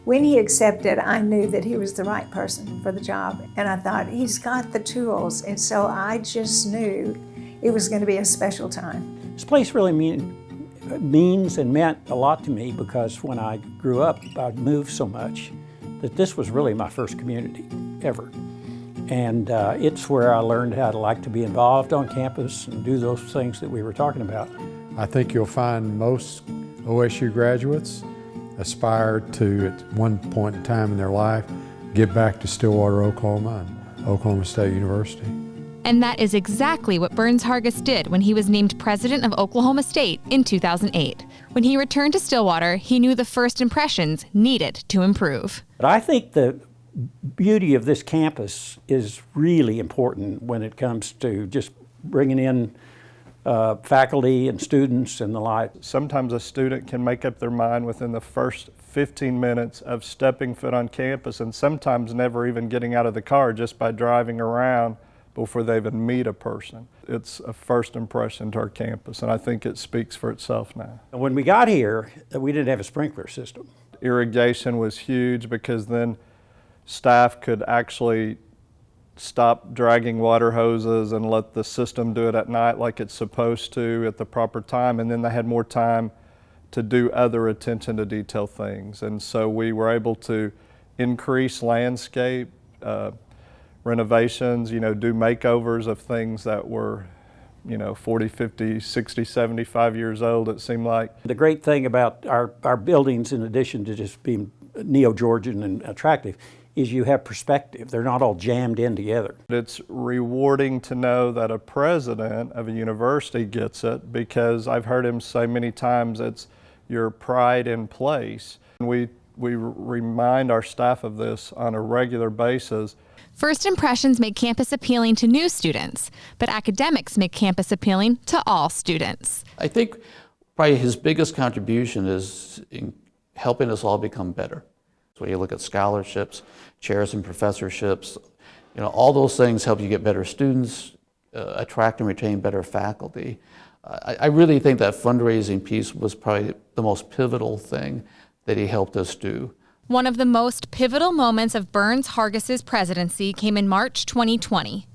When he accepted, I knew that he was the right person for the job. And I thought, he's got the tools. And so I just knew it was going to be a special time. This place really means and meant a lot to me because when I grew up, I moved so much that this was really my first community ever. And it's where I learned how to like to be involved on campus and do those things that we were talking about. I think you'll find most OSU graduates aspire to, at one point in time in their life, get back to Stillwater, Oklahoma and Oklahoma State University. And that is exactly what Burns Hargis did when he was named president of Oklahoma State in 2008. When he returned to Stillwater, he knew the first impressions needed to improve. But I think the beauty of this campus is really important when it comes to just bringing in faculty and students and the like. Sometimes a student can make up their mind within the first 15 minutes of stepping foot on campus, and sometimes never even getting out of the car, just by driving around before they even meet a person. It's a first impression to our campus, and I think it speaks for itself now. When we got here, we didn't have a sprinkler system. Irrigation was huge because then staff could actually stop dragging water hoses and let the system do it at night like it's supposed to at the proper time, and then they had more time to do other attention to detail things. And so we were able to increase landscape renovations, do makeovers of things that were 40, 50, 60, 75 years old, it seemed like. The great thing about our buildings, in addition to just being neo-Georgian and attractive, is you have perspective. They're not all jammed in together. It's rewarding to know that a president of a university gets it, because I've heard him say many times it's your pride in place. And we remind our staff of this on a regular basis. First impressions make campus appealing to new students, but academics make campus appealing to all students. I think probably his biggest contribution is in helping us all become better. So you look at scholarships, chairs and professorships, all those things help you get better students, attract and retain better faculty. I really think that fundraising piece was probably the most pivotal thing that he helped us do. One of the most pivotal moments of Burns Hargis's presidency came in March 2020.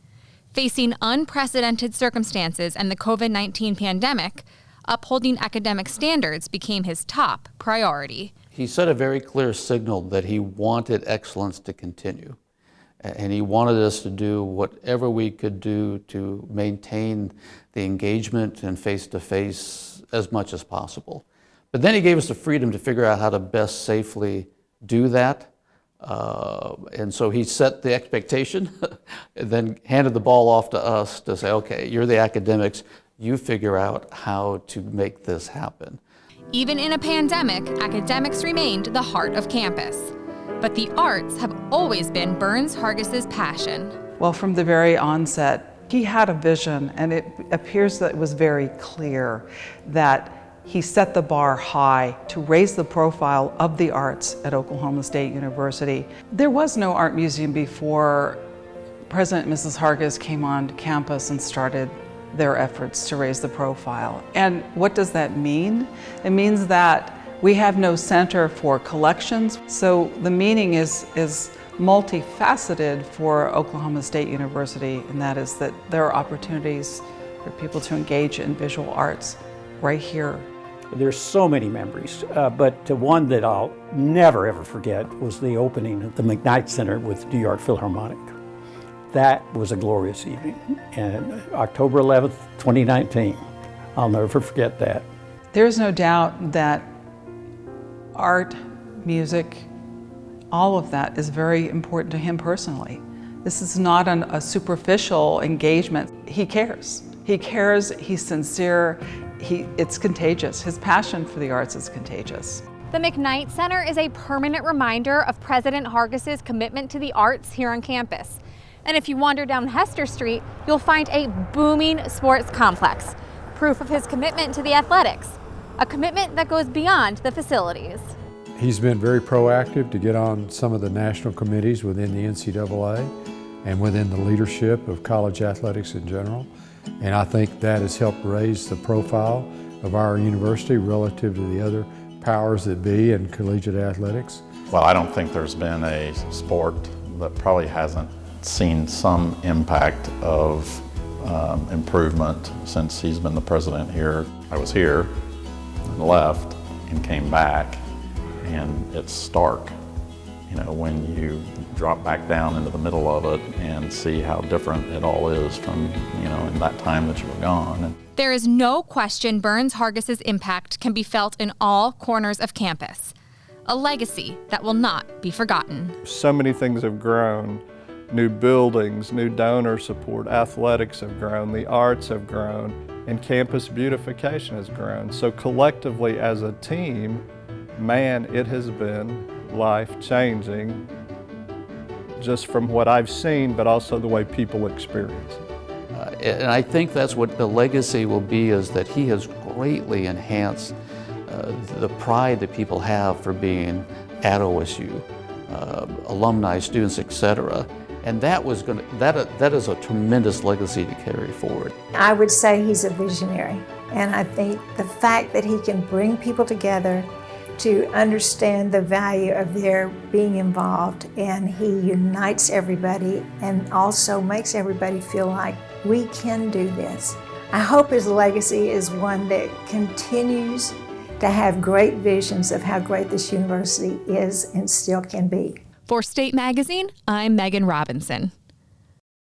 Facing unprecedented circumstances and the COVID-19 pandemic, upholding academic standards became his top priority. He set a very clear signal that he wanted excellence to continue. And he wanted us to do whatever we could do to maintain the engagement and face-to-face as much as possible. But then he gave us the freedom to figure out how to best safely do that. And so he set the expectation and then handed the ball off to us to say, okay, you're the academics, you figure out how to make this happen. Even in a pandemic, academics remained the heart of campus. But the arts have always been Burns Hargis's passion. Well, from the very onset, he had a vision, and it appears that it was very clear that he set the bar high to raise the profile of the arts at Oklahoma State University. There was no art museum before President and Mrs. Hargis came on campus and started their efforts to raise the profile. And what does that mean? It means that we have no center for collections. So the meaning is multifaceted for Oklahoma State University, and that is that there are opportunities for people to engage in visual arts right here. There's so many memories, but one that I'll never ever forget was the opening of the McKnight Center with New York Philharmonic. That was a glorious evening, and October 11th, 2019. I'll never forget that. There's no doubt that art, music, all of that is very important to him personally. This is not a superficial engagement. He cares. He cares, he's sincere, it's contagious. His passion for the arts is contagious. The McKnight Center is a permanent reminder of President Hargis's commitment to the arts here on campus. And if you wander down Hester Street, you'll find a booming sports complex, proof of his commitment to the athletics, a commitment that goes beyond the facilities. He's been very proactive to get on some of the national committees within the NCAA and within the leadership of college athletics in general. And I think that has helped raise the profile of our university relative to the other powers that be in collegiate athletics. Well, I don't think there's been a sport that probably hasn't seen some impact of improvement since he's been the president here. I was here and left and came back, and it's stark, you know, when you drop back down into the middle of it and see how different it all is from, you know, in that time that you were gone. There is no question Burns-Hargis' impact can be felt in all corners of campus. A legacy that will not be forgotten. So many things have grown. New buildings, new donor support, athletics have grown, the arts have grown, and campus beautification has grown. So collectively as a team, man, it has been life-changing just from what I've seen, but also the way people experience it. And I think that's what the legacy will be, is that he has greatly enhanced the pride that people have for being at OSU, alumni, students, etc. And that is a tremendous legacy to carry forward. I would say he's a visionary, and I think the fact that he can bring people together to understand the value of their being involved, and he unites everybody and also makes everybody feel like we can do this. I hope his legacy is one that continues to have great visions of how great this university is and still can be. For State Magazine, I'm Megan Robinson.